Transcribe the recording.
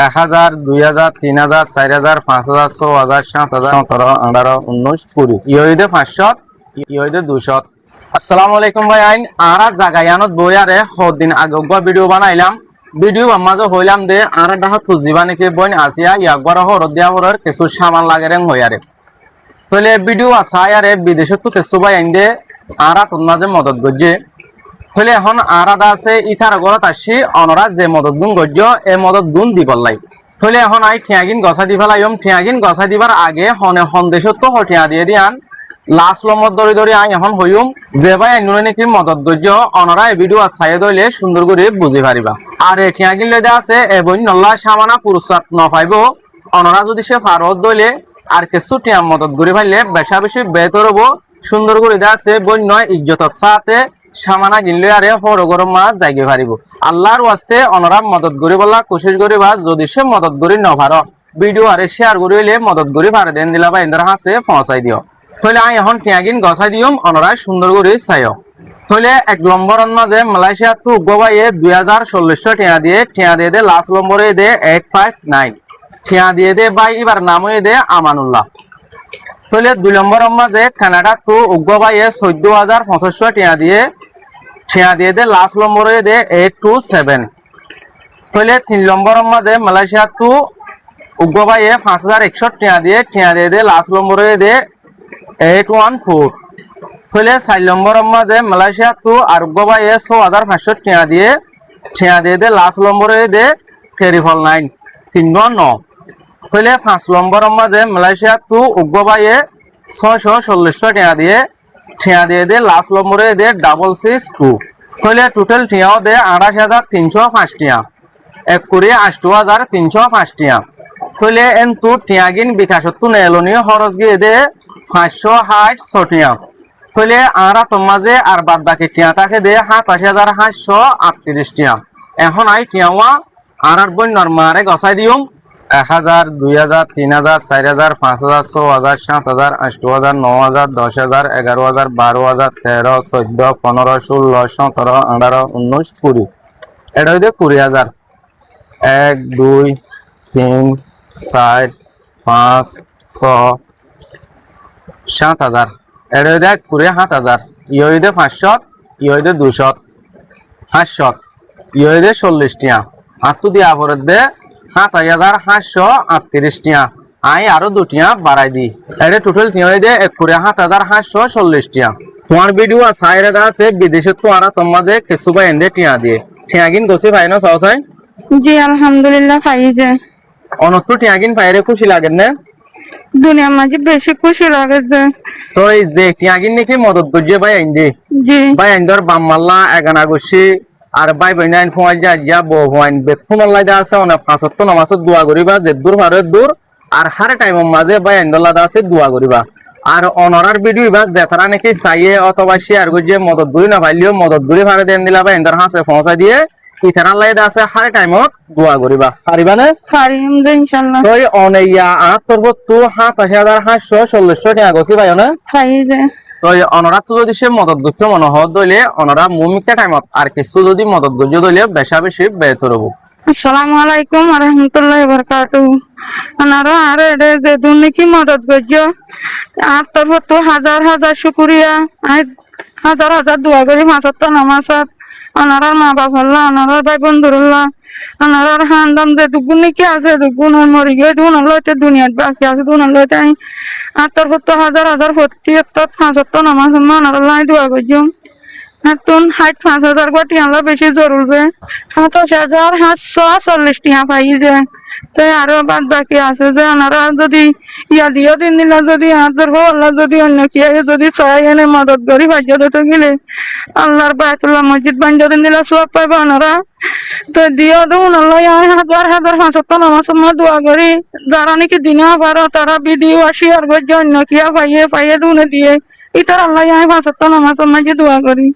1000, 2000, 3000, 4000, 5000, 6000, 7000, 17, 18, 19, 20 ইয়ইদে 500 ইয়ইদে 200। আসসালামু আলাইকুম ভাই। আইন আরা জাগায়ানত বইয়ারে হদিন আগগবা ভিডিও বানাইলাম। ভিডিও মাঝে হইলাম দে আরা ডাহা খুঁজিবা নাকি বইন আসিয়া ইয়াকবার হরদ দিয়া হরর কিছু সামান লাগে রেং হইয়ারে তাহলে ভিডিও আসায়ারে বিদেশত তো কিছু ভাই আইন দে আরা তোর মাঝে মদত গজ্জে হলে এখন আরাদা আছে ইথার ঘরত আসি অনরা যে মদত গুণ গজ্য এ মদত গুণ দিবার লাই হলে এখন আই ঠিয়াগিন গছা দিবা লাইম ঠিয়াগিন গছা দিবার আগে হনে সন্দেশত তো হঠিয়া দিয়ে দিয়ান লাস্ট লমত দরি দরি আই এখন হইম যে ভাই আইনুনে নাকি মদত গজ্য অনরা এই ভিডিও আসাইয়ে দইলে সুন্দর করে বুঝি পারিবা। আর এ ঠিয়াগিন লইদা আছে এ বই নল্লা সামানা পুরস্কার ন পাইব অনরা যদি সে ফারত দইলে আর কিছু টিয়াম মদত করে পাইলে বেশা বেশি বেতর হবো সুন্দর করে দেওয়া আছে বই নয় ইজ্জত সাথে সামানা গিনলে আরে হর গরম মাছ যাইগে পারিব। আল্লাহর ওয়াস্তে অনরা মদত করি বলা কোশিশ করিবা যদি সে মদত করি ন পার ভিডিও আরে শেয়ার করিলে মদত করি পারে দেন দিলা বা ইন্দ্র হাসে পৌঁছাই দিও। তাহলে আমি এখন টিয়াগিন গছাই দিম অনরা সুন্দর করে চাইও। তাহলে এক নম্বরের মাঝে মালয়েশিয়া তো উগ্রবাইয়ে 2040 টিয়া দিয়ে দে লাস্ট নম্বরে দে 859 টিয়া দিয়ে দে ভাই এবার নাম হয়ে দে আমানুল্লাহ। তাহলে 2 নম্বরের মাঝে কানাডা তো উগ্রবাইয়ে 14,500 টিয়া দিয়ে দে লাস্ট নম্বরে দে 827। তাহলে 3 নম্বরের মাঝে মালয়েশিয়া তো উগ্রবাইয়ে 5,100 টিয়া দিয়ে দে লাস্ট নম্বরে দে 814। তাহলে 4 নম্বরের মাঝে মালয়েশিয়া তো আর উগ্রবাইয়ে 6,500 টিয়া দিয়ে দে লাস্ট নম্বরে দে 399 399। তাহলে 5 নম্বরের মাঝে মালয়েশিয়া তো উগ্রবাইয়ে 640 টিয়া দিয়ে দে লাস্ট নম্বরে দে 662। তাহলে টোটাল টিয়াও দে 28,305 টিয়া 1,28,305 টিয়া। তাহলে এন তো টিয়াগিন বিকাশত তো নেলনীয় খরচ গিয়ে দে 560 টিয়া। তাহলে আরা তোমাজে আর বাদ বাকি টিয়া তাকে দে 27,838 টিয়া। এখন আই টিয়াওয়া আর বন্যার মারে গছাই দিও 1000, 2000, 3000, 4000, 5000, 6000, 7000, 8000, 9000, 10000, 11000, 12000, 13, 14, 15, 16, 17, 18, 19, 20 এটা হইতে 20,000 1, 2, 3, 4, 5, 6, 7,000 এটা হইতে 27,000 ই হইতে 500 ই হইতে 200 500 ই হইতে 40 টিয়া আর তো দিয়া পরে দে 7,538 টিয়া। আই আরো 2 টিয়া বাড়াই দি এটা টোটাল টিয়া হইতে 7,540 টিয়া। তোমার ভিডিও সাইরে দা আছে বিদেশে তো আরা তোমাদে কিছু বা এন্ডে টিয়া দিয়ে টিয়াগিন গছি ভাই না সাউসাই জি আলহামদুলিল্লাহ পাই যে অনত টিয়াগিন পাইরে খুশি লাগেন না দুনিয়ার মাঝে বেশি খুশি লাগে যে তো এই যে টিয়াগিন নাকি মদত করছে ভাই আইন্দে জি ভাই আইন্দর বাম্মাল্লা এগানা গছি আর ভাই বইনাইন ফোয়াই যা বো ফোয়াইন বেকুন আল্লাহ দা আছে অনেক 5 নামাজ দোয়া করিবা যে দূর ভারে দূর আর হারে টাইমের মাঝে ভাই আইন্দল্লাহ দা আছে দোয়া করিবা। আর অনরার ভিডিও বা যেতারা নাকি চাইয়ে অথবা শেয়ার করছে মদত গুলি না পাইলেও মদত গুলি ভারে দেন দিলা ভাই আইন্দর হাসে পৌঁছাই দিয়ে ইথার আল্লাহ দা আছে হারে টাইমত দোয়া করিবা পারিবা না পারিম যে ইনশাআল্লাহ। তো অনেইয়া আর তোর তো 27,540 টাকা গছি ভাই না পাই যে তো অনরা তো যদি সে মদত গুচ্ছ মনে হত দইলে অনরা মুমিকা টাইমত আর কিছু যদি মদত গুজ্জ দইলে বেশা বেশি বেতর হবো। আসসালামু আলাইকুম ওয়া রাহমাতুল্লাহি ওয়া বারাকাতুহু। আনারা আর এডে যে দুনি কি মদত গজ্জ আর তরফ তো হাজার হাজার শুকরিয়া আই হাজার হাজার দোয়া করি মাসত নামাজত আনারার মা বাপ আল্লাহ আনারার ভাই বন্ধুরুল্লাহ আনারার হান্দাম যে দুগুনি কি আছে দুগুন মরি গিয়ে দুন লইতে দুনিয়াত বাকি আছে দুন লইতে আই আর তরফ তো হাজার হাজার ভর্তি একটা 5 নামাজ আনারার দোয়া গজ্জম এখন 5,000 কোটি আমরা বেশি জরুরবে 27,540 টিয়া পাই যায় তো আরো বাদ বাকি আছে যে ওনারা যদি ইয়া দিও দিন দিলা যদি হাতের আল্লাহ যদি অন্য কি যদি চাই এনে মদত করি ভাগ্য দিতে গেলে আল্লাহর বায়তুল্লাহ মসজিদ বাঞ্জা দিন দিলা সব পাইবে ওনারা তো দিও দেন আল্লাহ হাজার হাজার 500 নামাজ দোয়া করি যারা নাকি দিনা পারো তারা ভিডিও শেয়ার করছে অন্য কিয়া পাইয়ে দুনে দিয়ে ইতার আল্লাহ 500 নামাজ দোয়া করি।